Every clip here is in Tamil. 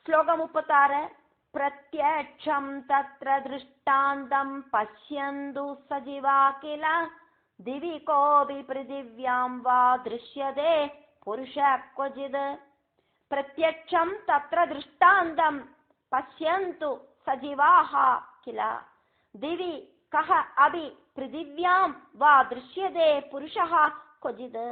ശ്ലോകം 36. പ്രത്യക്ഷം തത്ര ദൃഷ്ടാന്തം പശ്യന്തു സജീവാ കില ദിവി കോപി പൃഥിവ്യാം വാ ദൃശ്യതേ പുരുഷ ക്വചിത്. പ്രത്യക്ഷം തത്ര ദൃഷ്ടാന്തം പശ്യന്തു സജീവാഃ കില ദിവി കഹ അഭി പൃഥിവ്യാം വാ ദൃശ്യതേ പുരുഷഃ ക്വചിത്.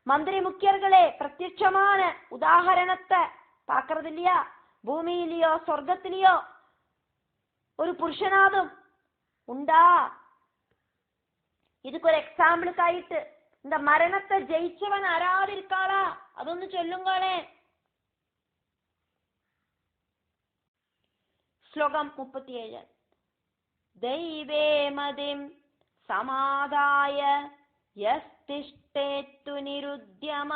മന്ത്രി മുഖ്യர்களே, பிரத்யட்சமான உதாரணத்தை பார்க்கறது இல்லையா? பூமியிலையோ சொர்க்கத்திலேயோ ஒரு புருஷனாதும் உண்டா? இதுக்கு ஒரு எக்ஸாம்பிளுக்காயிட்டு இந்த மரணத்தை ஜெயிச்சவன் ஆராது இருக்காளா? அതൊന്ന് ചൊല്ലുங்களே. ശ്ലോകം 37. ദൈവേ മതിം സമാദായ യസ്തിഷ്ഠേതു നിരുദ്യമ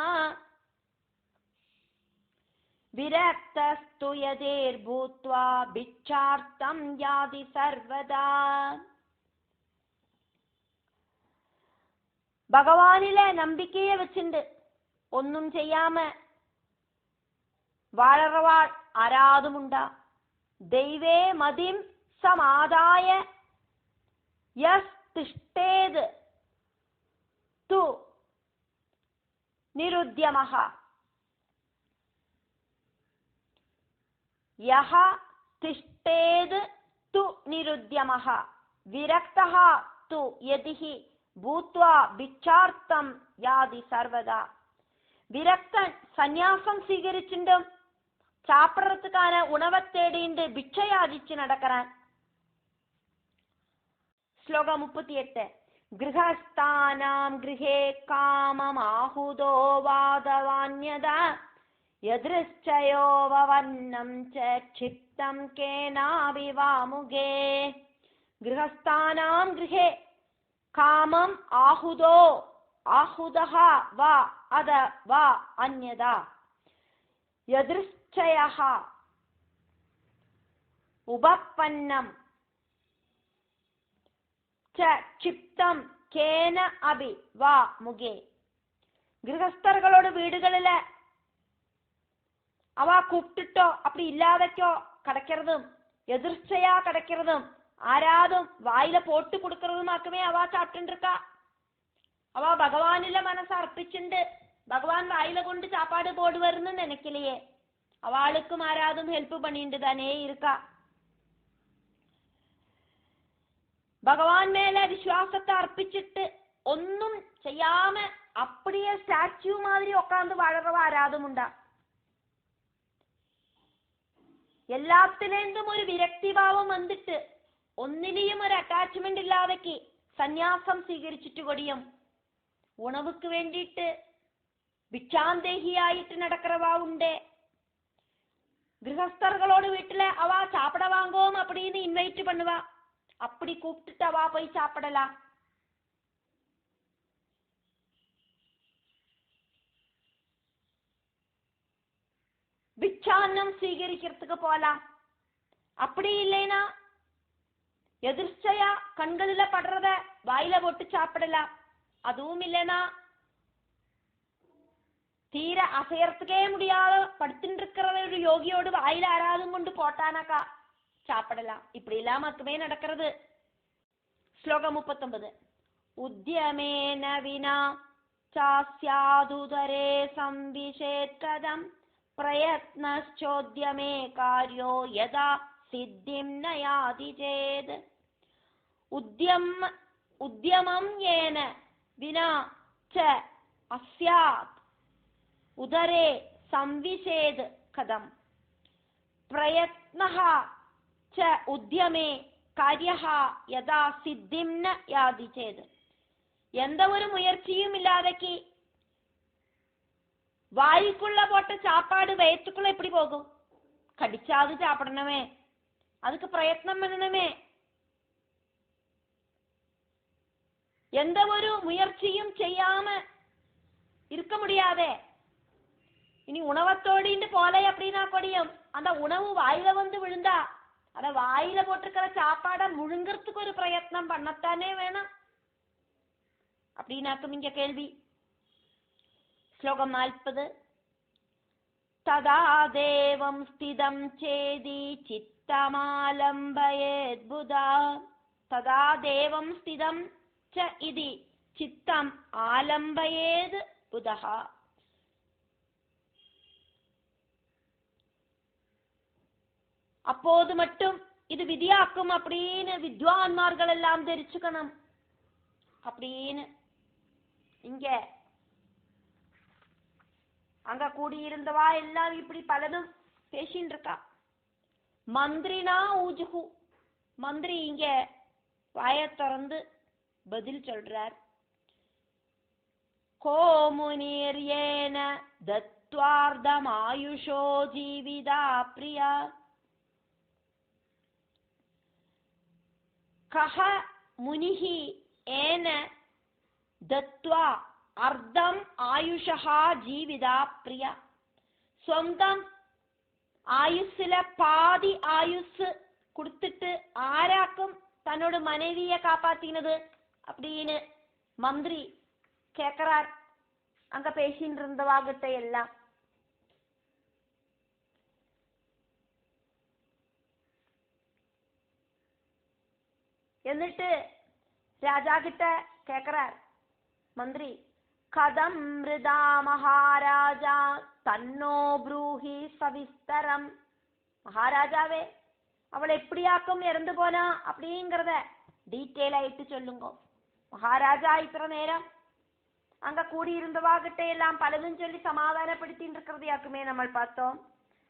വിരക്തസ്തു യതേർഭൂത്വാ ഭിക്ഷാർത്ഥം യാതി സർവദാ. ഭഗവാനിലെ നம்பிக்கைയെ വെച്ചിട്ട് ഒന്നും ചെയ്യാമ വാഴറവാൾ ആരാതുമുണ്ടാ. ദൈവേ മതിം സമാദായ യസ് തിഷ്ഠേത് തു നിരുദ്യമഃ യഹ തിഷ്ഠേത് തു നിരുദ്യമഃ വിരക്തഃ തു യതിഹി ഭൂത്വാ ഭിക്ഷാർത്ഥം യാതി സർവദാ. വിരക്തൻ സന്യാസം സ്വീകരിച്ചിട്ടും சாப்பிடறதுக்கான உணவை தேடிண்டு பிட்சையாதிச்சு நடக்கிறான். ஸ்லோகம் 38. கிருஹஸ்தானாம் கிருஹே காமமாஹுதோ வாதவான்யதா யத்ருச்சயோ வவன்னம் ச சித்தம் கேனாவிவாமுகே. கிருஹஸ்தானாம் கிருஹே காமம் ஆஹுதோ ஆஹுதஹ வா அத வா அன்யதா யத்ருச்சயஹ உபப்பன்னம் ச சிப்தம் கேன அபி வா முகே. கிரகஸ்தர்களோட வீடுகளில அவ கூப்பிட்டுட்டோ அப்படி இல்லாதக்கோ கிடைக்கிறதும் எதிர்ச்சையா கிடைக்கிறதும் ஆராதும் வாயில போட்டு கொடுக்கறதுமாக்குமே அவ சாப்பிட்டு இருக்கா. அவ பகவானில மனச அர்ப்பிச்சுண்டு பகவான் வாயில கொண்டு சாப்பாடு போடுவாருன்னு நினைக்கலையே. அவளுக்கும் ஆராதும் ஹெல்ப் பண்ணிட்டு தானே இருக்கா. பகவான் மேல விசுவாசத்தை அர்ப்பிச்சுட்டு ஒன்னும் செய்யாம அப்படியே ஸ்டாச்சு மாதிரி உட்காந்து வாழறவ ஆராதும் உண்டா. எல்லாத்திலேந்தும் ஒரு விரக்தி பாவம் வந்துட்டு ഒന്നിലെയും ഒരു അറ്റാച്ച്മെന്റ് ഇല്ലാതെക്ക് സന്യാസം സ്വീകരിച്ചിട്ട് കൊടിയും ഉണവുക്ക് വേണ്ടിയിട്ട് ഭിക്ഷാന്തേഹിയായിട്ട് നടக்கிறவா ഉണ്ടേ. ഗൃഹസ്ഥர்களோடு வீட்டுல அவ சாப்பிட வாங்குவோம் அப்படின்னு இன்வைட் பண்ணுவா. அப்படி கூப்பிட்டுட்டு அவ போய் சாப்பிடலாம். ഭിക്ഷാന്നം സ്വീകരിக்கிறதுக்கு போலாம். அப்படி இல்லைனா எதிர்ச்சையா கண்களில படுறத வாயில போட்டு சாப்பிடலாம். அதுவும் இல்லைனா തീരെ അസയർത്തുക്കേ മുടിയാതെ പടുത്തിട്ടിരിக்கிற ഒരു യോഗിയോട് വായിൽ ആരാതും കൊണ്ട് പോട്ടാനാക്കാ சாப்பிடலாம். இப்படி எல்லாம் மட்டுமே நடக்கிறது. ஸ்லோகம் 39. உத்யமேன வினா சாஸ்யாதுதரே சம்விஷேத்கதம் பிரயத்னச்சோத்யமே கார்யோ யதா சித்திம் நயாதி சேத். உத்யமம் ஏன வினா ச அஸ்யாத் உதரே சம்விஷேத் கதம் பிரயத்னஹ ச உத்யமே காரியஹ யதா சித்திம் ந யாதி சேத். எந்த ஒரு முயற்சியும் இல்லாதக்கு வாய்க்குள்ள போட்ட சாப்பாடு வயிற்றுக்குள்ள எப்படி போகும்? கடிச்சாது சாப்பிடணுமே, அதுக்கு பிரயத்னம் பண்ணணுமே. எந்த ஒரு முயற்சியும் செய்யாம இருக்க முடியாதே. இனி உணவத்தோடிட்டு போல அப்படின்னா கொடியும் அந்த உணவு வாயில வந்து விழுந்தா அத வாயில போட்டிருக்கிற சாப்பாட முழுங்கிறதுக்கு ஒரு பிரயத்னம் பண்ணத்தானே வேணும். அப்படின்னாக்கும் இங்க கேள்வி. ஸ்லோகம் 40. തദാ ദേവം സ്ഥിതം ചേതി ചിത്തമാലംബയേദ്ബുധാ. തദാ ദേവം സ്ഥിതം ച ഇതി ചിത്തം ആലംബയേത് ബുധഃ. அப்போது மட்டும் இது விதியாக்கும் அப்படின்னு வித்வான்மார்கள் எல்லாம் தெரிச்சுக்கணும் அப்படின்னு இங்க அங்க கூடியிருந்தவா எல்லாம் இப்படி பலதும் பேசின்னு இருக்கா. மந்திரினா ஊஜுகு, மந்திரி இங்க வாய திறந்து பதில் சொல்றார். கோமுனிர் ஏன தத்வார்த்தம் ஆயுஷோ ஜீவிதா பிரியா. கஹ முனிஹி ஏன தத்வா അർദ്ധം ആയുഷഃ ജീവിതാ പ്രിയ. സ്വന്തം ആയുസ്സിലെ പാതി ആയുസ് കൊടുത്തിട്ട് ആരാക്കും തന്നോട് മனைவியை காப்பாத்தினது அப்படின்னு மந்திரி கேட்கிறார். அங்க பேசிட்டு இருந்தவாகிட்ட எல்லாம் എന്നിട്ട് രാജാ கிட்ட கேட்கிறார் மந்திரி. കഥം മൃദാ മഹാരാജ തന്നോ ബ്രൂഹി സവിസ്തരം. மகாராஜாவே அவள் எப்படியாக்கும் இறந்து போனா அப்படிங்கறத டீட்டெயில் ஆயிட்டு சொல்லுங்க. மகாராஜா இத்தனை நேரம் அங்க கூடியிருந்தவாகிட்ட எல்லாம் பலதும் சொல்லி சமாதானப்படுத்திட்டு இருக்கிறதையாக்குமே நம்ம பார்த்தோம்.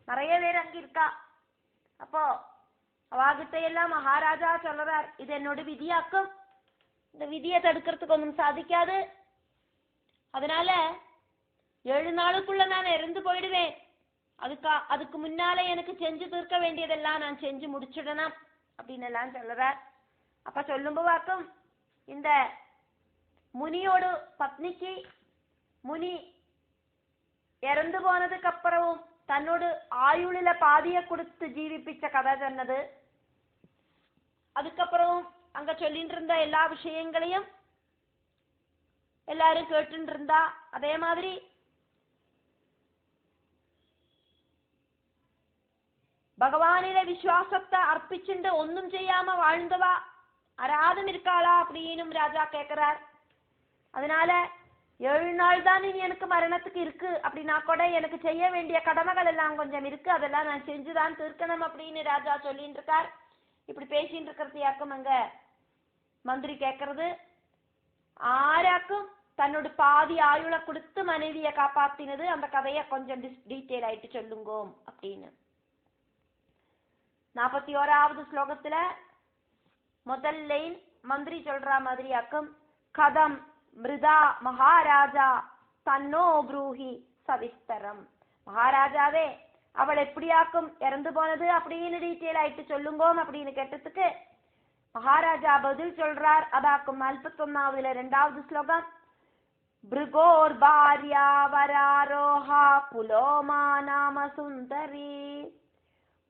நிறைய பேர் அங்க இருக்கா. அப்போ அவாகிட்ட எல்லாம் மகாராஜா சொல்றார், இது என்னோட விதியாக்கும், இந்த விதியை தடுக்கிறதுக்கு ஒன்றும் சாதிக்காது, அதனால 7 நாளுக்குள்ள நான் இறந்து போயிடுவேன், அதுக்கு முன்னாலே எனக்கு செஞ்சு தீர்க்க வேண்டியதெல்லாம் நான் செஞ்சு முடிச்சிடணும் அப்படின்னு எல்லாம் சொல்றார். அப்ப சொல்லும்போவாக்கும் இந்த முனியோட பத்னிக்கு முனி இறந்து போனதுக்கு அப்புறமும் தன்னோட ஆயுளில பாதிய கொடுத்து ஜீவிப்பிச்ச கதை சொன்னது. அதுக்கப்புறம் அங்க சொல்லிட்டு இருந்த எல்லா விஷயங்களையும் எல்லாரும் கேட்டு இருந்தா. அதே மாதிரி பகவானில விசுவாசத்தை அர்ப்பிச்சுண்டு ஒன்னும் செய்யாம வாழ்ந்தவா அராதும் இருக்காளா அப்படின்னு ராஜா கேட்கிறார். அதனால 7 நாள் தான் இனி எனக்கு மரணத்துக்கு இருக்கு அப்படின்னா கூட எனக்கு செய்ய வேண்டிய கடமைகள் எல்லாம் கொஞ்சம் இருக்கு, அதெல்லாம் நான் செஞ்சுதான் தீர்க்கணும் அப்படின்னு ராஜா சொல்லிட்டு இருக்கார். இப்படி பேசிட்டு இருக்கிறதையாக்கும் அங்க மந்திரி கேட்கறது, ஆராக்கும் தன்னோட பாதி ஆயுளை கொடுத்து மனைவியை காப்பாத்தினது அந்த கதையை கொஞ்சம் டீட்டெயில் ஆயிட்டு சொல்லுங்கோ அப்படின்னு. 41வது ஸ்லோகத்துல முதல் லைன் மந்திரி சொல்ற மாதிரியாக்கும், கதம் மிருதா மகாராஜா தன்னோ ப்ரூஹி சவிஸ்தரம். மகாராஜாவே அவள் எப்படியாக்கும் இறந்து போனது அப்படின்னு டீட்டெயில் ஆயிட்டு சொல்லுங்கோம் அப்படின்னு கேட்டதுக்கு மகாராஜா பதில் சொல்றார். அதாக்கும் 41வதுல 2வது ஸ்லோகம், பிருகோர் பாரியா வராரோஹா புலோமா நாம சுந்தரி.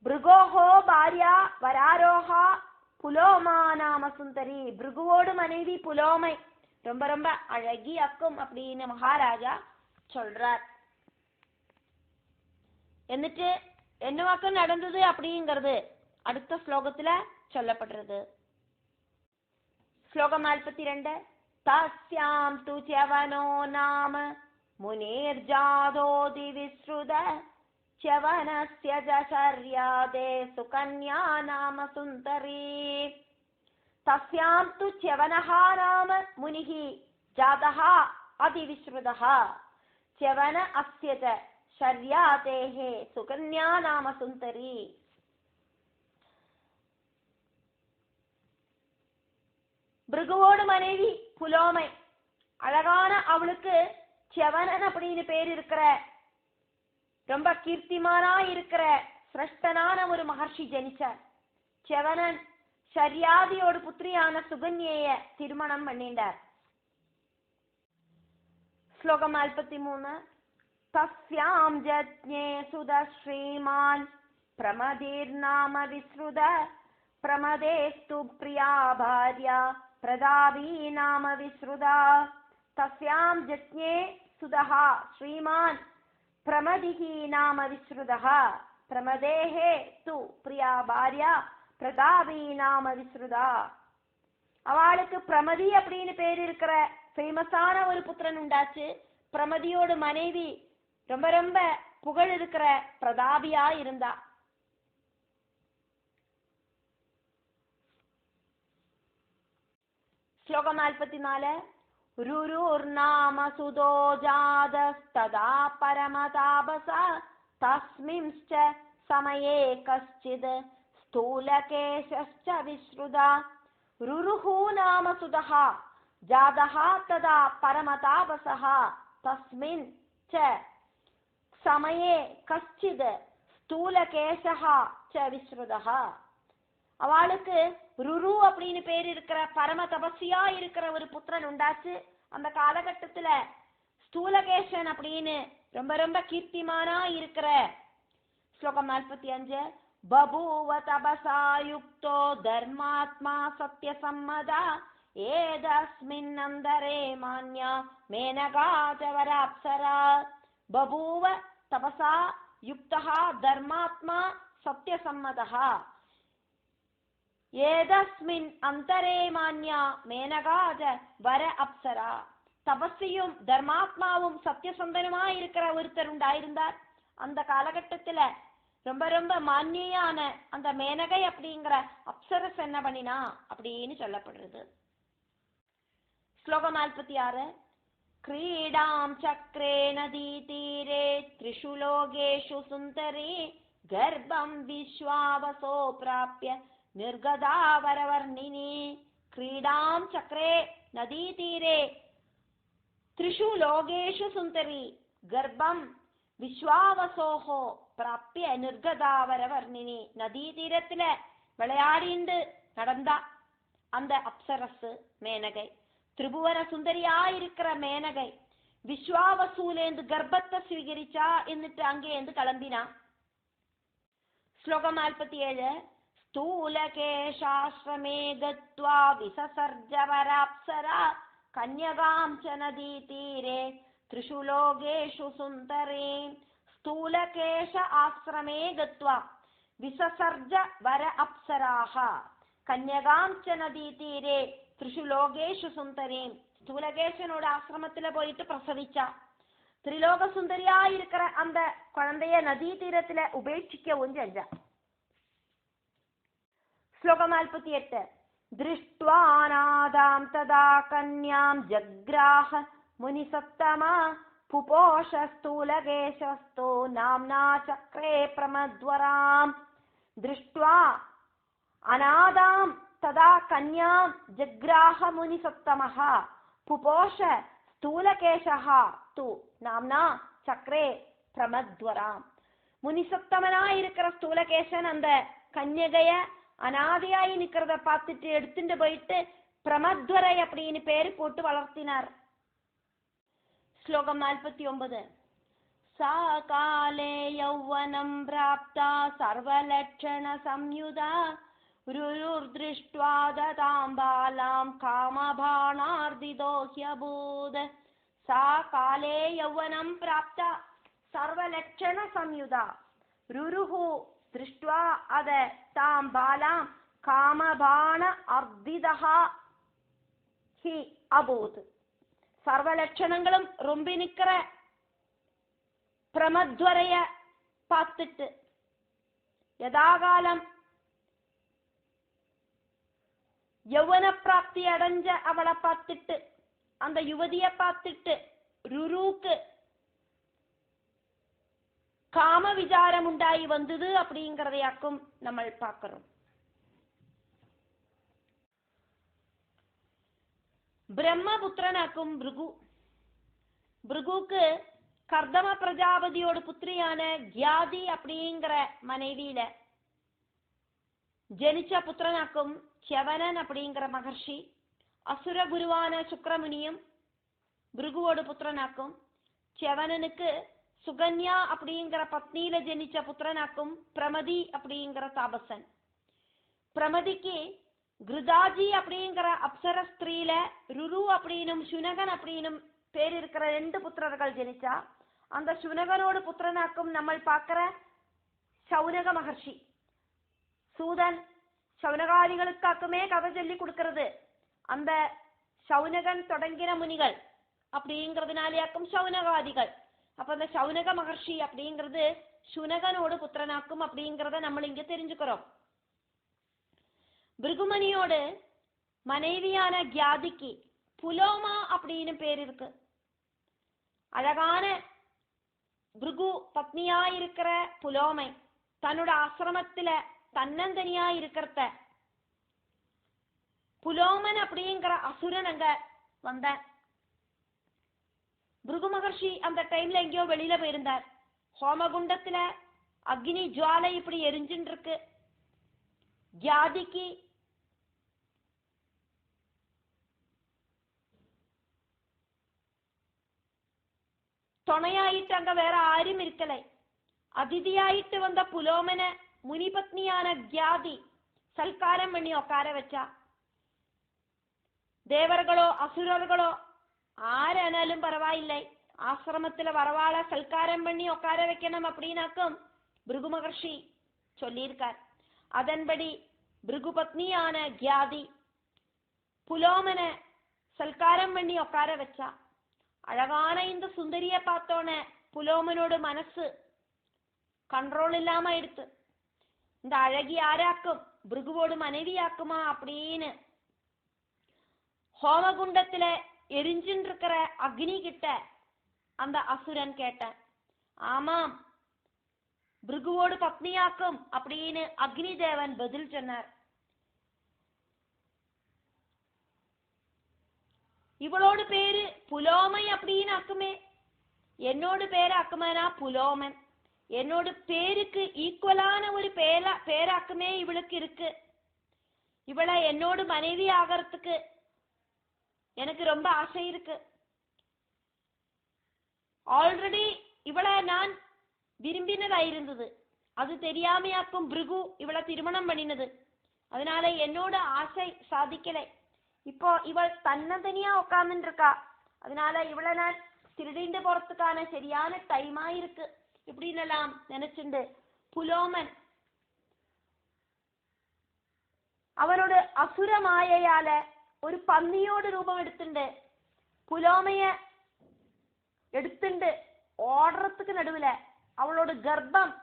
பிருகோஹோ பாரியா வராரோஹா புலோமா நாம சுந்தரி. பிருகுவோடு மனைவி புலோமை ரொம்ப ரொம்ப அழகி அக்கும் அப்படின்னு மகாராஜா சொல்றார். എന്നിട്ട് என்னவாக்கும் நடந்தது அப்படிங்கிறது அடுத்த ஸ்லோகத்துல சொல்லப்படுறது. ஸ்லோகம் 42. தஸ்யாம் து ச்யவனோ நாம முனிர்ஜாதோதி விஸ்ருத ச்யவனஸ்ய ஜசர்யாதே சுகன்யா நாம சுந்தரி. தஸ்யாம் து ச்யவனஹ நாம முனிஹ ஜாதஹ அதிவிஸ்ருதஹ ச்யவன அஸ்ய ச ஷர்யாதேஹ சுகன்யா நாம சுந்தரி. பிருகுவோடு மனைவி புலோமை, அழகான அவளுக்கு ச்யவனன் அப்படின்னு பேர் இருக்கிற ரொம்ப கீர்த்திமானா இருக்கிற சிரஷ்டனான ஒரு மகர்ஷி ஜனிச்சார். ச்யவனன் ஷர்யாதியோடு புத்திரியான சுகன்யைய திருமணம் பண்ணிண்டார். ஸ்லோகம் 43. தஸ்யாம் ஜத்ஞே சுத ஸ்ரீமான் பிரமதீர் நாம விஸ்ருத பிரமதேஸ்து பிரியா பார்யா பிரதாபி நாம விஸ்ருதா. தஸ்யாம் ஜத்ஞே சுதஹா ஸ்ரீமான் பிரமதிஹி நாம விஸ்ருதா. பிரமதேஹே து பிரியா பாரியா பிரதாபி நாம விஸ்ருதா. அவளுக்கு பிரமதி அப்படின்னு பேர் இருக்கிற ஃபேமஸான ஒரு புத்திரன் உண்டாச்சு. பிரமதியோட மனைவி ரொம்ப ரொம்ப புகழ் இருக்கிற பிரதாபியா இருந்தா. ശ്ലോകം 44. രുരുർനാമ സുതോ ജാതസ്തദാ പരമതാപസ തസ്മിംശ്ച സമയേ കശ്ചിത് സ്ഥൂലകേശശ്ച വിശ്രുത. രുരുഹു നാമ സുതഃ ജാതഃ തദാ പരമതാപസഃ തസ്മിൻ ച സമയേ കശ്ചിത് സ്ഥൂലകേശഃ ച വിശ്രുതഃ. அவளுக்கு ருரு அப்படின்னு பேர் இருக்கிற பரம தபஸ்வியா இருக்கிற ஒரு புத்திரன் உண்டாச்சு. அந்த காலகட்டத்துல ஸ்தூலகேசன் அப்படின்னு ரொம்ப ரொம்ப கீர்த்திமானா இருக்கிற. ஸ்லோகம் 45. பபூவ தபசா யுக்தோ தர்மாத்மா சத்ய சம்மதா ஏதஸ்மின் அந்தரே மான்யா மேனகா ஜவராப்சரா. பபூவ தபசா யுக்தா தர்மாத்மா சத்ய சம்மதா ஏதஸ்மின் அந்தரே மான்யா மேனகாஜ வர அப்சரா. தபஸ்வியும் தர்மாத்மாவும் சத்தியசந்தனுமா இருக்கிற ஒருத்தர் உண்டாயிருந்தார். அந்த காலகட்டத்துல ரொம்ப ரொம்ப மான்யான அந்த மேனகை அப்படிங்கிற அப்சரஸ் என்ன பண்ணினா அப்படின்னு சொல்லப்படுறது. ஸ்லோகம் 46. क्रीडां चक्रे नदी तीरे त्रिषु लोकेषु सुन्दरी गर्भं विश्वावसो प्राप्य निर्गदावरवर्णिनी. क्रीडां चक्रे नदी तीरे त्रिषु लोकेषु सुन्दरी गर्भं விஸ்வாவசோஹோ பிராப்பிய நிர்கதாவரவர்ணினி. நதி தீரத்துல விளையாடிண்டு நடந்தா அந்த அப்சரசு மேனகை, திரிபுவன சுந்தரியா இருக்கிற மேனகை விஸ்வாவசூலேந்து கர்ப்பத்தை ஸ்வீகரிச்சா എന്നിട്ട് அங்கேந்து கிளம்பினா. ஸ்லோகம் 47. स्थूलकेशाश्रमे गत्वा विससर्जवराप्सरा कन्यगां च नदी तीरे त्रिषु लोकेषु सुन्दरीं. स्थूलकेश आश्रमे गत्वा विससर्ज वर अप्सराः कन्यगां च नदी तीरे त्रिषु लोकेषु सुन्दरीं. स्थूलकेशனோட ஆசிரமத்துல போயிட்டு பிரசவிச்சா. திரிலோக சுந்தரியா இருக்கிற அந்த குழந்தைய நதி தீரத்துல உபேட்சிக்கவும் செஞ்சா. श्लोकं 48. दृष्ट्वा नादां तदा कन्यां जग्राह मुनिसत्तमा पुपोष स्थूलकेशस्तो नाम्ना चक्रे प्रमद्वराम्. दृष्ट्वा अनादां तदा कन्यां जग्राह मुनिसत्तमः पुपोष स्थूलकेशः तु नाम्ना चक्रे प्रमद्वराम्. முனிசத்தமனா இருக்கிற ஸ்தூலகேசன் அந்த கன்யகைய அனாதையாயி நிக்கிறத பார்த்துட்டு எடுத்துட்டு போயிட்டு பிரமத்வரை அப்படின்னு பேரு போட்டு வளர்த்தினார். ஸ்லோகம் 49. சா காலே யௌவனம் பிராப்தா சர்வலட்சண சம்யுதா ருருர்திருஷ்ட்வா ததாம் பாலாம் காமபாணார்திதோஹ்யபூத். சா காலே யௌவனம் பிராப்தா சர்வலட்சண சம்யுதா ருருஹு திருஷ்டுவா அத தாம் பாலாம் காமபாண அர்த்திதா ஹி அபூத். சர்வ லட்சணங்களும் ரொம்ப நிக்கிற பிரமத்வரைய பார்த்துட்டு யதாகாலம் யௌவன பிராப்தி அடைஞ்ச அவளை பார்த்துட்டு அந்த யுவதிய பார்த்துட்டு ருருக்கு காம விசாரம் உண்டாயி வந்தது அப்படிங்கிறதையாக்கும் நம்ம பார்க்கிறோம். பிரம்மபுத்திரனாக்கும் பிருகு. பிருகுக்கு கர்தம பிரஜாபதியோட புத்திரியான கியாதி அப்படிங்கிற மனைவியில ஜனிச்ச புத்திரனாக்கும் ச்யவனன் அப்படிங்கிற மகர்ஷி. அசுர குருவான சுக்கிரமுனியும் பிருகுவோட புத்திரனாக்கும். ச்யவனனுக்கு சுகன்யா அப்படிங்கிற பத்னியில ஜனிச்ச புத்திரனாக்கும் பிரமதி அப்படிங்கிற தாபசன். பிரமதிக்கு கிருதாஜி அப்படிங்கிற அப்சர ஸ்திரீல ருரு அப்படின்னும் சுனகன் அப்படின்னும் பேர் இருக்கிற 2 புத்திரர்கள் ஜனிச்சா. அந்த சுனகனோடு புத்திரனாக்கும் நம்ம பார்க்கிற சௌனக மகர்ஷி. சூதன் சௌனகாதிகளுக்காக்குமே கதை சொல்லி கொடுக்கிறது அந்த சௌனகன் தொடங்கின முனிகள் அப்படிங்கிறதுனாலேயாக்கும் சௌனகாதிகள். அப்ப அந்த சௌனக மகர்ஷி அப்படிங்கிறது சுனகனோடு புத்திரனாக்கும் அப்படிங்கிறத நம்ம இங்க தெரிஞ்சுக்கிறோம். பிருகுமணியோடு மனைவியான கியாதிக்கு புலோமா அப்படின்னு பேர் இருக்கு. அழகான பிருகு பத்னியா இருக்கிற புலோமை தன்னோட ஆசிரமத்துல தன்னந்தனியா இருக்கிறத புலோமன் அப்படிங்கிற அசுரன் அங்க வந்த. பிருகு மகர்ஷி அந்த டைம்ல எங்கேயோ வெளியில போயிருந்தார். ஹோமகுண்டத்துல அக்னி ஜுவாலை இப்படி எரிஞ்சுட்டு இருக்கு. கியாதிக்கு துணையாயிட்டு அங்க வேற ஆരും இருக்கலை. அதிதியாயிட்டு வந்த புலோமன முனிபத்னியான கியாதி சல்காரம் பண்ணி உட்கார வச்சா. தேவர்களோ அசுரர்களோ ஆரானாலும் பரவாயில்லை, ஆசிரமத்துல வரவாள சல்காரம் பண்ணி உட்கார வைக்கணும் அப்படின்னாக்கும் பிருகு மகர்ஷி சொல்லியிருக்கார். அதன்படி பிருகு பத்னியான கியாதி புலோமன சல்காரம் பண்ணி உட்கார வச்சா. அழகான இந்த சுந்தரிய பார்த்தோன புலோமனோட மனசு கண்ட்ரோல் இல்லாம எடுத்து இந்த அழகி யாராக்கும் பிருகுவோடு மனைவியாக்குமா அப்படின்னு ஹோமகுண்டத்துல எரிஞ்சுட்டு இருக்கிற அக்னி கிட்ட அந்த அசுரன் கேட்டான். ஆமாம், பிருகுவோடு பத்னியாக்கும் அப்படின்னு அக்னி தேவன் பதில் சொன்னார். இவளோடு பேரு புலோமை அப்படின்னு ஆக்குமே, என்னோட பேரு ஆக்குமேனா புலோமன். என்னோட பேருக்கு ஈக்குவலான ஒரு பேராக்குமே இவளுக்கு இருக்கு. இவளை என்னோட மனைவி ஆகிறதுக்கு எனக்கு ரொம்ப ஆசை இருக்கு. ஆல்ரெடி இவளை நான் விரும்பினதாயிருந்தது, அது தெரியாமையாக்கும் பிருகு இவளை திருமணம் பண்ணினது. அதனால என்னோட ஆசை சாதிக்கலை. இப்போ இவள் தன்னந்தனியா உட்கார்ந்துட்டு இருக்கா. அதனால இவளை நான் திருடிண்டு போறதுக்கான சரியான டைமா இருக்கு இப்படின்னு எல்லாம் நினைச்சுண்டு புலோமன் அவனோட அசுர மாயையால ஒரு பன்னியோடு ரூபம் எடுத்துண்டு புலோமைய எடுத்துண்டு ஓடுறதுக்கு நடுவுல அவளோட கர்ப்பம்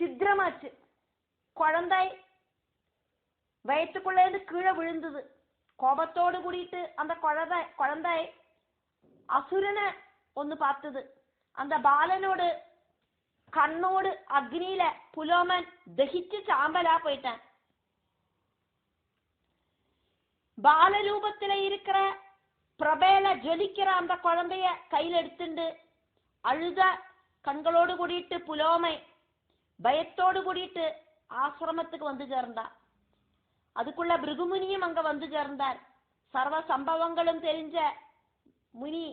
சித்திரமாச்சு. குழந்தை வயிற்றுக்குள்ளேந்து கீழே விழுந்தது. கோபத்தோடு கூடிட்டு அந்த குழந்தை அசுரனை ஒன்னு பார்த்தது. அந்த பாலனோடு கண்ணோடு அக்னியில புலோமன் தகிச்சு சாம்பலா போயிட்டான். பாலரூபத்துல இருக்கிற பிரபேல ஜொலிக்கிற அந்த குழந்தைய கையில் எடுத்துண்டு அழுத கண்களோடு கூடிட்டு புலோமை பயத்தோடு கூடிட்டு ஆசிரமத்துக்கு வந்து சேர்ந்தா. அதுக்குள்ள பிருகுமுனியும் அங்க வந்து சேர்ந்தார். சர்வ சம்பவங்களும் தெரிஞ்ச முனி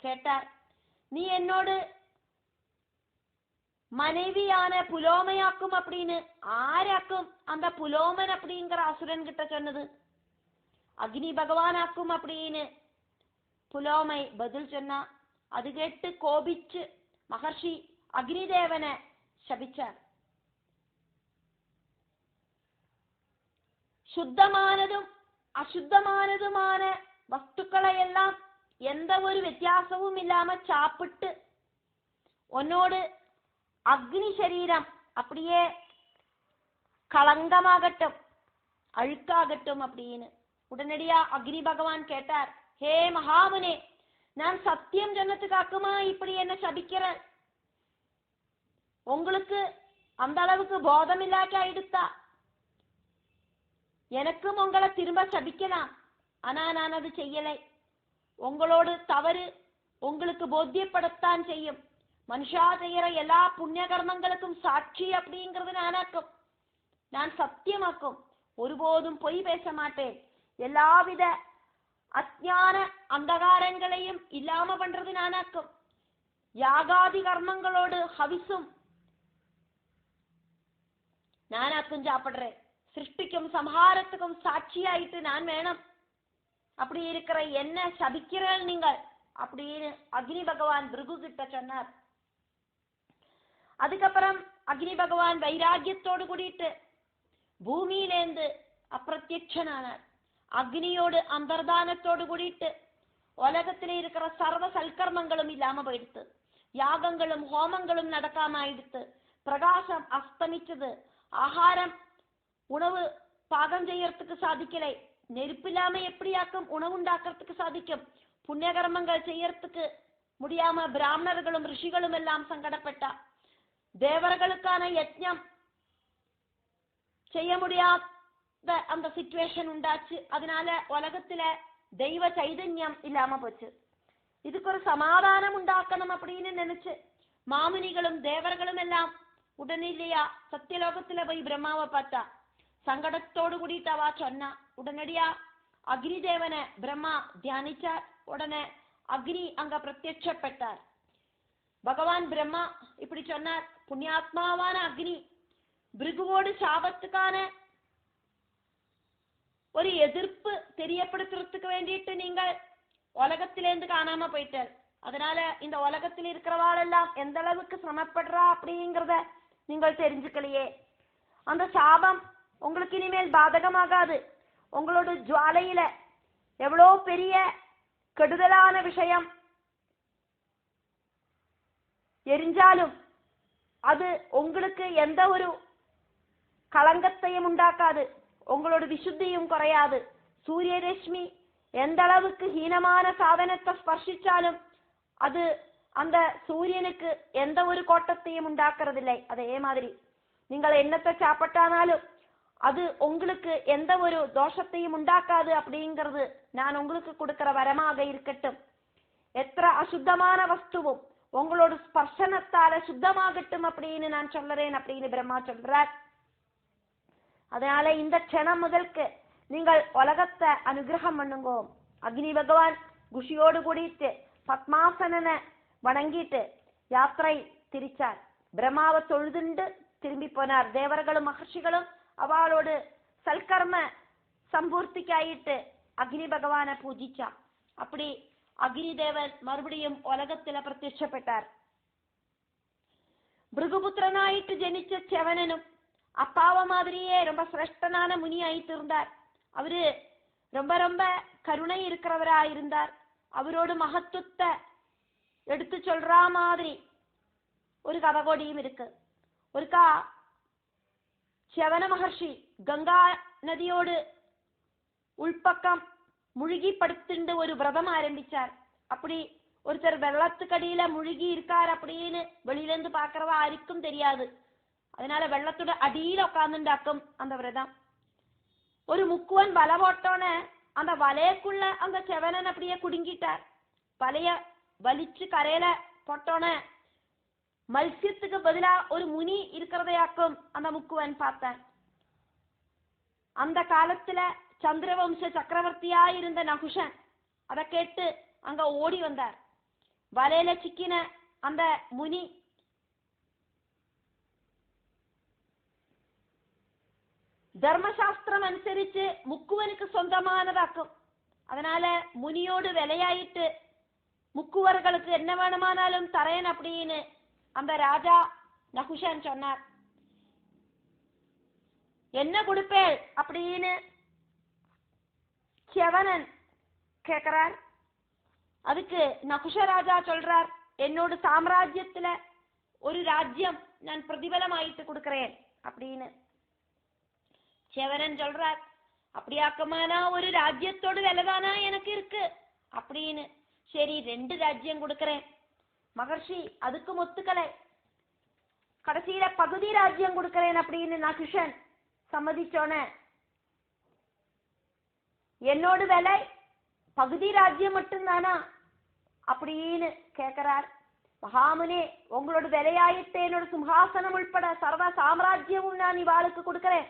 கேட்டார், நீ என்னோடு மனைவியான புலோமையாக்கும் அப்படின்னு ஆராக்கும் அந்த புலோமன் அப்படிங்கிற அசுரன் கிட்ட சொன்னது? அக்னி பகவானாக்கும் அப்படின்னு புலோமை பதில் சொன்னா. அது கேட்டு கோபிச்சு மகர்ஷி அக்னி தேவனை சபிச்சார். சுத்தமானதும் அசுத்தமானதுமான வஸ்துக்களை எல்லாம் எந்த ஒரு வித்தியாசமும் இல்லாம சாப்பிட்டு உன்னோடு அக்னி சரீரம் அப்படியே களங்கமாகட்டும் அழுக்காகட்டும் அப்படின்னு உடனடியா அக்னி பகவான் கேட்டார், ஹே மகாமுனே, நான் சத்தியம் சொன்னதுக்காக்குமா இப்படி என்ன சபிக்கிற? உங்களுக்கு அந்த அளவுக்கு போதம் இல்லாட்டி ஆயிடுத்தா? எனக்கும் உங்களை திரும்ப சபிக்கலாம், ஆனா நான் அது செய்யலை. உங்களோடு தவறு உங்களுக்கு போத்தியப்படத்தான் செய்யும். மனுஷா செய்யற எல்லா புண்ணிய கர்மங்களுக்கும் சாட்சி அப்படிங்கிறது நானாக்கும். நான் சத்தியமாக்கும், ஒருபோதும் பொய் பேச மாட்டேன். எல்லாவித அஜ்ஞான அந்தகாரங்களையும் இல்லாம பண்றது நானாக்கும். யாகாதி கர்மங்களோடு ஹவிசும் நானாக்கும் சாப்பிடுறேன். சிருஷ்டிக்கும் சம்ஹாரத்துக்கும் சாட்சியாயிட்டு நான் வேணும். அப்படி இருக்கிற என்ன சபிக்கிறீர்கள் நீங்கள் அப்படின்னு அக்னி பகவான் பிருகு கிட்ட சொன்னார். அதுக்கப்புறம் அக்னி பகவான் வைராகியத்தோடு கூடிட்டு பூமியிலேந்து அப்பிரத்யட்சனானார். அக்னியோடு அந்தர்தானத்தோடு கூடிட்டு உலகத்திலே இருக்கிற சர்வ சல்கர்மங்களும் இல்லாம போயிடுத்து. யாகங்களும் ஹோமங்களும் நடக்காம ஆயிடுத்து. பிரகாசம் அஸ்தமிச்சது. ஆகாரம் உணவு பாகம் செய்யறதுக்கு சாதிக்கலை. நெருப்பு இல்லாம எப்படியாக்கும் உணவு உண்டாக்குறதுக்கு சாதிக்கும். புண்ணிய கர்மங்கள் செய்யறதுக்கு முடியாம பிராமணர்களும் ரிஷிகளும் எல்லாம் சங்கடப்பட்டா. தேவர்களுக்கான யஜ்ஞம் செய்ய முடியாத அந்த சிச்சுவேஷன் உண்டாச்சு. அதனால உலகத்துல தெய்வ சைதன்யம் இல்லாம போச்சு. இதுக்கு ஒரு சமாதானம் உண்டாக்கணும் அப்படின்னு நினைச்சு மாமுனிகளும் தேவர்களும் எல்லாம் உடனடியா சத்தியலோகத்துல போய் பிரம்மாவை பார்த்தா. சங்கடத்தோடு கூடிட்டு அவா சொன்னா. உடனடியா அக்னி தேவனை பிரம்மா தியானிச்சார். உடனே அக்னி அங்க பிரத்யட்சப்பட்டார். பகவான் பிரம்மா இப்படி சொன்னார், புண்ணியாத்மாவான அக்னி பிருகுவோடு சாபத்துக்கான ஒரு எதிர்ப்பு தெரியப்படுத்துறதுக்கு வேண்டிட்டு நீங்கள் உலகத்திலேருந்து காணாம போயிட்டார். அதனால இந்த உலகத்தில் இருக்கிறவாளெல்லாம் எந்த அளவுக்கு சிரமப்படுறா அப்படிங்கிறத நீங்கள் தெரிஞ்சுக்கலையே. அந்த சாபம் உங்களுக்கு இனிமேல் பாதகமாகாது. உங்களோட ஜுவாலையில எவ்வளோ பெரிய கெடுதலான விஷயம் எரிஞ்சாலும் அது உங்களுக்கு எந்த ஒரு களங்கத்தையும் உண்டாக்காது. உங்களோட விசுத்தியும் குறையாது. சூரிய ரஷ்மி எந்த அளவுக்கு ஹீனமான சாதனத்தை ஸ்பர்ஷிச்சாலும் அது அந்த சூரியனுக்கு எந்த ஒரு கோட்டத்தையும் உண்டாக்குறதில்லை. அதே மாதிரி நீங்கள் என்னத்தை சாப்பிட்டானாலும் அது உங்களுக்கு எந்த ஒரு தோஷத்தையும் உண்டாக்காது அப்படிங்கிறது நான் உங்களுக்கு கொடுக்கிற வரமாக இருக்கட்டும். எത്ര அசுத்தமான வஸ்துவும் உங்களோட ஸ்பர்சனத்தால சுத்தமாகட்டும் அப்படின்னு நான் சொல்றேன் அப்படின்னு பிரம்மா சொல்றார். அதனால இந்த க்ஷணம் முதலுக்கு நீங்கள் உலகத்தை அனுகிரகம் பண்ணுங்கோ. அக்னி பகவான் குஷியோடு கூடிட்டு பத்மாசனனை வணங்கிட்டு யாத்திரை திரிச்சார். பிரம்மாவை தொழுதுண்டு திரும்பி போனார். தேவர்களும் மகர்ஷிகளும் அவளோடு சல்கர்ம சம்பூர்த்திக்காயிட்டு அக்னி பகவானை பூஜிச்சா. அப்படி அக்னி தேவன் மறுபடியும் உலகத்துல பிரத்யட்சப்பட்டார். பிருகுபுத்திரனாயிட்டு ஜனிச்ச செவனனும் அப்பாவ மாதிரியே ரொம்ப சிரேஷ்டனான முனி ஆயிட்டு இருந்தார். அவரு ரொம்ப ரொம்ப கருணை இருக்கிறவரா இருந்தார். அவரோட மகத்துவத்தை எடுத்து சொல்ற மாதிரி ஒரு கதகோடியும் இருக்கு. ஒருக்கா செவன மகர்ஷி கங்கா நதியோடு உள்பக்கம் முழுகி படுத்துண்டு ஒரு விரதம் ஆரம்பிச்சார். அப்படி ஒருத்தர் வெள்ளத்துக்கடியில முழுகி இருக்கார் அப்படின்னு வெளியில இருந்து பாக்குறவா யாருக்கும் தெரியாது. அதனால வெள்ளத்தோட அடியில உட்கார்ந்துண்டாக்கும் அந்த விரதம். ஒரு முக்குவன் வலை போட்டோன அந்த வலைக்குள்ள அந்த செவனன் அப்படியே குடுங்கிட்டார். வலைய வலிச்சு கரையில போட்டோன மത്സ്യத்துக்கு பதிலா ஒரு முனி இருக்கிறதையாக்கும் அந்த முக்குவன் பார்த்தான். அந்த காலத்துல சந்திரவம்ச சக்கரவர்த்தியா இருந்த நகுஷன் அதை கேட்டு அங்க ஓடி வந்தார். வலையில சிக்கின அந்த முனி தர்மசாஸ்திரம் அனுசரிச்சு முக்குவனுக்கு சொந்தமானதாக்கும். அதனால முனியோடு விளையாயிட்டு முக்குவர்களுக்கு என்ன வேணுமானாலும் தரேன் அப்படின்னு அந்த ராஜா நகுஷன் சொன்னார். என்ன கொடுப்பேள் அப்படின்னு செவனன் கேக்குறார். அதுக்கு நகுஷராஜா சொல்றார், என்னோட சாம்ராஜ்யத்துல ஒரு ராஜ்யம் நான் பிரதிபலமாயிட்டு கொடுக்கிறேன் அப்படின்னு. செவனன் சொல்றார், அப்படியாக்கமானா ஒரு ராஜ்யத்தோட விலைதானா எனக்கு இருக்கு அப்படின்னு. சரி 2 ராஜ்யம் கொடுக்கிறேன். மகர்ஷி அதுக்கு ஒத்துக்கலை. கடைசியில பகுதி ராஜ்யம் கொடுக்கிறேன் அப்படின்னு நகுஷன் சம்மதிச்சோன என்னோட விலை பகுதி ராஜ்யம் மட்டும்தானா அப்படின்னு கேட்கிறார். மகாமுனே, உங்களோட விலையாயிட்டு என்னோட சிம்ஹாசனம் உள்பட சர்வ சாம்ராஜ்யமும் நான் இவாளுக்கு கொடுக்கிறேன்.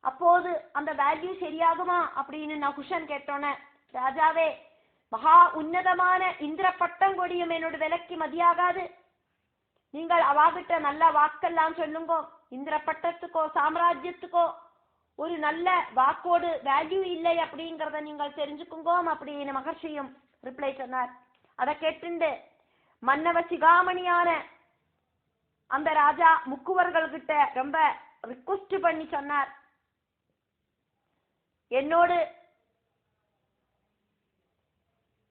அப்போது அந்த வேல்யூ சரியாகுமா அப்படின்னு நகுஷன் கேட்டோன, ராஜாவே, மகா உன்னதமான இந்திர பட்டம் கொடியும் என்னோட விலைக்கு மதியாகாது. நீங்கள் அவாகிட்ட நல்ல வாக்கெல்லாம் சொல்லுங்கோ. இந்திர பட்டத்துக்கோ சாம்ராஜ்யத்துக்கோ ஒரு நல்ல வாக்கோடு வேல்யூ இல்லை அப்படிங்கிறத நீங்கள் தெரிஞ்சுக்குங்கோம் அப்படின்னு மகர்ஷியும் ரிப்ளை சொன்னார். அதை கேட்டுண்டு மன்னவ சிகாமணியான அந்த ராஜா முக்குவர்கள் கிட்ட ரொம்ப ரிக்வெஸ்ட் பண்ணி சொன்னார், என்னோடு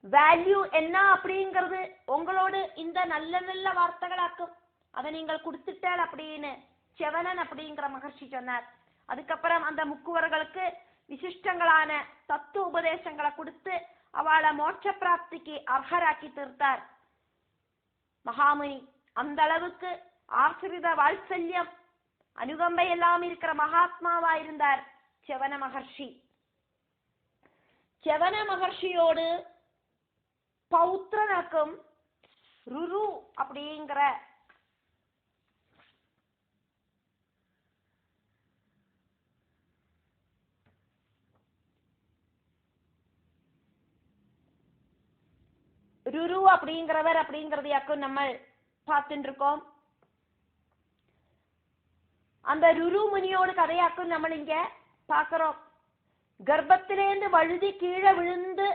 வேல்யூ என்ன அப்படிங்கிறது உங்களோடு இந்த நல்ல நல்ல வார்த்தைகளாக்கும், அதை நீங்கள் கொடுத்துட்டால் அப்படின்னு செவனன் அப்படிங்கிற மகர்ஷி சொன்னார். அதுக்கப்புறம் அந்த முக்குவர்களுக்கு விசிஷ்டங்களான தத்துவ உபதேசங்களை கொடுத்து அவளை மோட்ச பிராப்திக்கு அர்ஹராக்கி தீர்த்தார் மகாமுனி. அந்த அளவுக்கு ஆசிரித வாத்சல்யம் அனுகம்பை எல்லாம் இருக்கிற மகாத்மாவா இருந்தார் செவன மகர்ஷி. செவன மகர்ஷியோடு பௌத்திரனுக்கும் ருரு அப்படிங்கிற ருரு அப்படிங்கிறவர் அப்படிங்கிறதையாக்கும் நம்ம பார்த்துட்டு இருக்கோம். அந்த ருரு முனியோடு கதையாக்கும் நம்ம இங்க பாக்குறோம். கர்ப்பத்திலேந்து வழுதி கீழே விழுந்து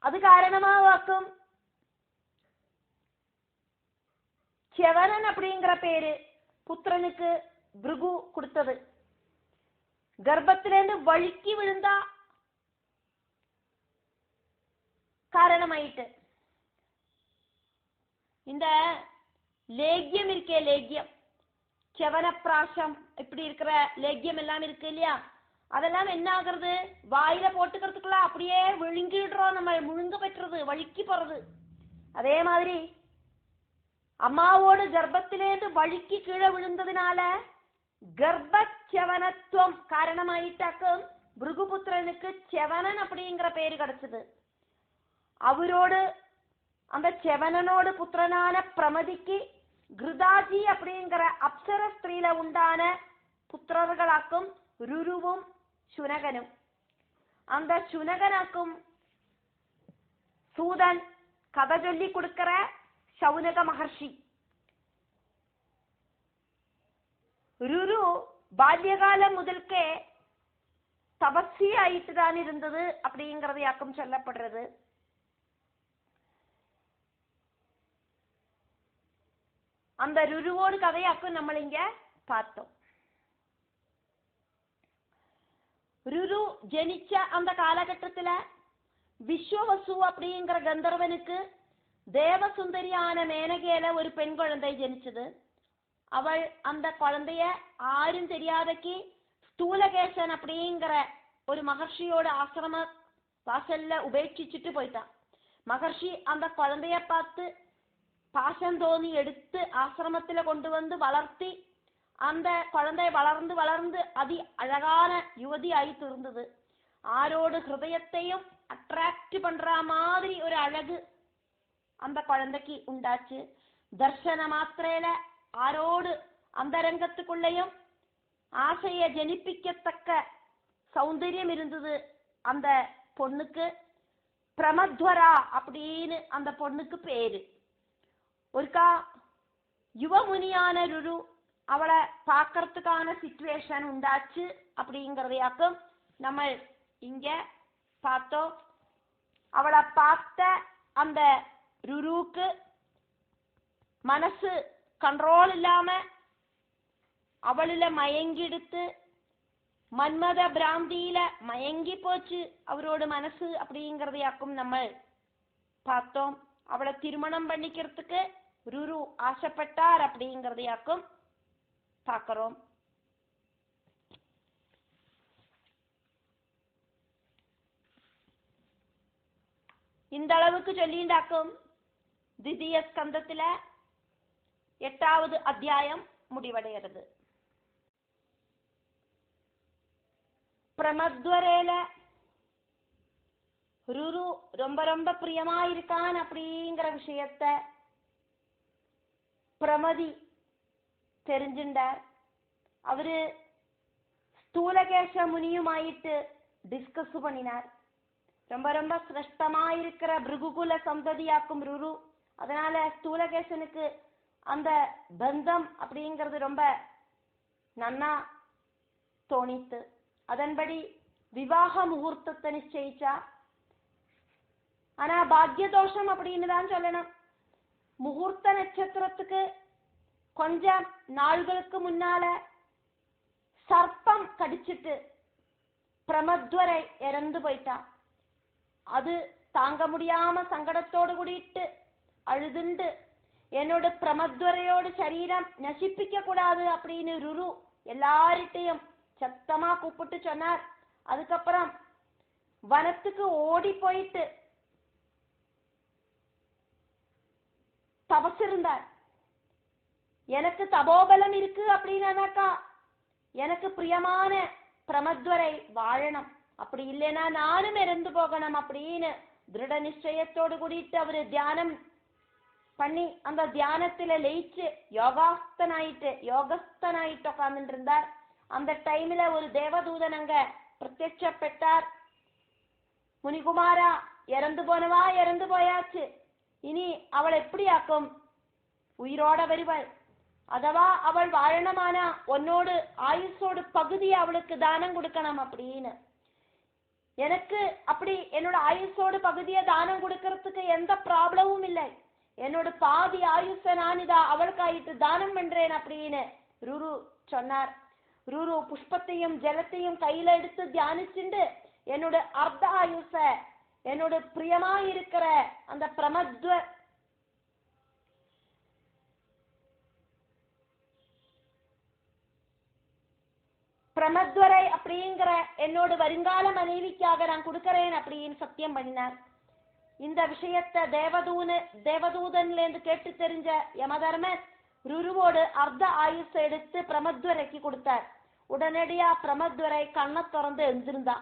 அது காரணமாவாக்கும் செவனன் அப்படிங்கிற பேரு புத்திரனுக்கு பிருகு கொடுத்தது. கர்ப்பத்திலேந்து வழுக்கி விழுந்தா காரணமாயிட்டு. இந்த லேகியம் இருக்கே, லேகியம் செவனப்பிராசம் இப்படி இருக்கிற லேகியம் எல்லாம் இருக்கு இல்லையா, அதெல்லாம் என்ன ஆகுறது, வாயில போட்டுக்கிறதுக்குள்ள அப்படியே விழுங்கிடுறோம், நம்ம முழுங்க பெற்றது, வழுக்கி போறது. அதே மாதிரி அம்மாவோடு கர்ப்பத்திலேந்து வழுக்கி கீழே விழுந்ததுனால கர்ப்பச்செவனத்துவம் காரணமாயிட்டாக்கும் பிருகுபுத்திரனுக்கு செவனன் அப்படிங்கிற பேரு கிடைச்சது. அவரோடு அந்த செவனனோடு புத்திரனான பிரமதிக்கு கிருதாஜி அப்படிங்கிற அப்சர ஸ்திரீல உண்டான புத்திரர்களாக்கும் ருருவும் சுனகனும். அந்த சுனகனாக்கும் சூதன் கதை சொல்லி கொடுக்கிற சௌனக மகர்ஷி. ருரு பால்யகாலம் முதல்கே தபஸ்வி ஆயிட்டு தான் இருந்தது அப்படிங்கிறது யாக்கும் சொல்லப்படுறது. அந்த ருருவோடு கதையாக்கும் நம்ம இங்க பார்த்தோம். ருரு ஜனிச்ச அந்த காலகட்டத்துல விஸ்வவசு அப்படிங்கிற கந்தர்வனுக்கு தேவசுந்தரியான மேனகேல ஒரு பெண் குழந்தை ஜனிச்சது. அவள் அந்த குழந்தைய ஆரும் தெரியாதக்கு ஸ்தூலகேசன் அப்படிங்கிற ஒரு மகர்ஷியோட ஆசிரம வாசல்ல உபேட்சிச்சுட்டு போயிட்டான். மகர்ஷி அந்த குழந்தைய பார்த்து பாசம் தோணி எடுத்து ஆசிரமத்துல கொண்டு வந்து வளர்த்தி அந்த குழந்தை வளர்ந்து வளர்ந்து அதி அழகான யுவதி ஆயிட்டு இருந்தது. ஆரோடு ஹிருதயத்தையும் அட்ராக்ட் பண்ற மாதிரி ஒரு அழகு அந்த குழந்தைக்கு உண்டாச்சு. தர்சன மாத்திரையில ஆரோடு அந்த ரங்கத்துக்குள்ளேயும் ஆசைய ஜனிப்பிக்கத்தக்க சௌந்தரியம் இருந்தது அந்த பொண்ணுக்கு. பிரமத்வரா அப்படின்னு அந்த பொண்ணுக்கு பேரு. ஒருக்கா யுவமுனியான ருரு அவளை பார்க்கறதுக்கான சிச்சுவேஷன் உண்டாச்சு அப்படிங்கிறதையாக்கும் நம்ம இங்க பார்த்தோம். அவளை பார்த்த அந்த ருருக்கு மனசு கண்ட்ரோல் இல்லாம அவளில மயங்கிடுத்து மன்மத பிராந்தியில மயங்கி போச்சு அவரோட மனசு அப்படிங்கிறதையாக்கும் நம்ம பார்த்தோம். அவளை திருமணம் பண்ணிக்கிறதுக்கு ருரு ஆசைப்பட்டார் அப்படிங்கிறதையாக்கும் பார்க்கிறோம். இந்த அளவுக்கு சொல்லிண்டாக்கும் திதிய ஸ்கந்தத்துல 8வது அத்தியாயம் முடிவடைகிறது. பிரமத்வரேல ருரு ரொம்ப ரொம்ப பிரியமா இருக்கான் அப்படிங்கிற விஷயத்த பிரமதி தெரிஞ்சுண்டார். அவரு ஸ்தூலகேச முனியுமாயிட்டு டிஸ்கஸ் பண்ணினார். ரொம்ப ரொம்ப சிரேஷ்டமா இருக்கிற பிருகுகுல சந்ததியாக்கும் ருரு அதனால ஸ்தூலகேசனுக்கு அந்த பந்தம் அப்படிங்கிறது ரொம்ப நன்னா தோணித்து. அதன்படி விவாக முகூர்த்தத்தை நிச்சயிச்சா. ஆனா பாக்யதோஷம் அப்படின்னு தான் சொல்லணும். முகூர்த்த நட்சத்திரத்துக்கு கொஞ்சம் நாள்களுக்கு முன்னால சர்ப்பம் கடிச்சிட்டு பிரமத்வரை இறந்து போயிட்டான். அது தாங்க முடியாம சங்கடத்தோடு கூடிட்டு அழுதுண்டு என்னோட பிரமத்வரையோட சரீரம் நசிப்பிக்க கூடாது அப்படின்னு ருரு எல்லார்கிட்டையும் சத்தமா கூப்பிட்டு சொன்னார். அதுக்கப்புறம் வனத்துக்கு ஓடி போயிட்டு தபஸ் இருந்தார். எனக்கு தபோபலம் இருக்கு அப்படின்னாக்கா எனக்கு பிரியமான பிரமத்வரை வாழணும், அப்படி இல்லைன்னா நானும் இறந்து போகணும் அப்படின்னு திருட நிச்சயத்தோடு கூடிட்டு அவரு தியானம் பண்ணி அந்த தியானத்துல லயிச்சு யோகஸ்தனாயிட்டு உட்கார்ந்துட்டு இருந்தார். அந்த டைம்ல ஒரு தேவதூதன் அங்க பிரத்யட்சப்பட்டார். முனிகுமாரா, இறந்து போனவா இறந்து போயாச்சு, இனி அவள் எப்படி ஆக்கும்? உயிரோட வருவாள். அதவா அவள் வாழணுமானா உன்னோடு ஆயுஷோடு பகுதி அவளுக்கு தானம் கொடுக்கணும் அப்படின்னு. எனக்கு அப்படி என்னோட ஆயுஷோடு பகுதியை தானம் கொடுக்கறதுக்கு எந்த ப்ராப்ளமும் இல்லை. என்னோட பாதி ஆயுஷ நான் இதா அவளுக்கு ஆயிட்டு தானம் பண்றேன் அப்படின்னு ருரு சொன்னார். ருரு புஷ்பத்தையும் ஜலத்தையும் கையில எடுத்து தியானிச்சுண்டு என்னோட அர்த்த ஆயுஷ என்னோட பிரியமா இருக்கிற அந்த பிரமத்வரை அப்படிங்கிற என்னோட வருங்கால மனைவிக்காக நான் கொடுக்கறேன் அப்படின்னு சத்தியம் பண்ணினார். இந்த விஷயத்த தேவதூதன்ல இருந்து கேட்டு தெரிஞ்ச யமதர்மன் ருருவோடு அர்த்த ஆயுஷ எடுத்து பிரமத்வரைக்கு கொடுத்தார். உடனடியா பிரமத்வரை கண்ணை திறந்து எழுந்திருந்தா.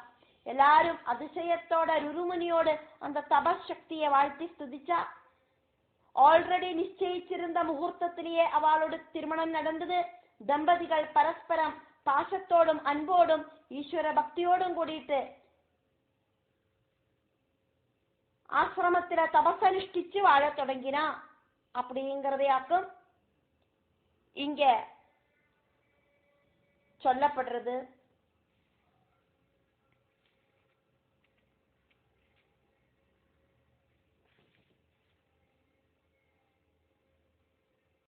எல்லாரும் அதிசயத்தோட ருருமுனியோடு அந்த தபஸ் சக்தியை வாழ்த்தி ஸ்துதிச்சா. ஆல்ரெடி நிச்சயிச்சிருந்த முகூர்த்தத்திலேயே அவளோட திருமணம் நடந்தது. தம்பதிகள் பரஸ்பரம் பாசத்தோடும் அன்போடும் ஈஸ்வர பக்தியோடும் கூடிட்டு ஆசிரமத்தில தபசனுஷ்டிச்சு வாழ தொடங்கினா அப்படிங்கிறதையாக்கும் இங்க சொல்லப்படுறது.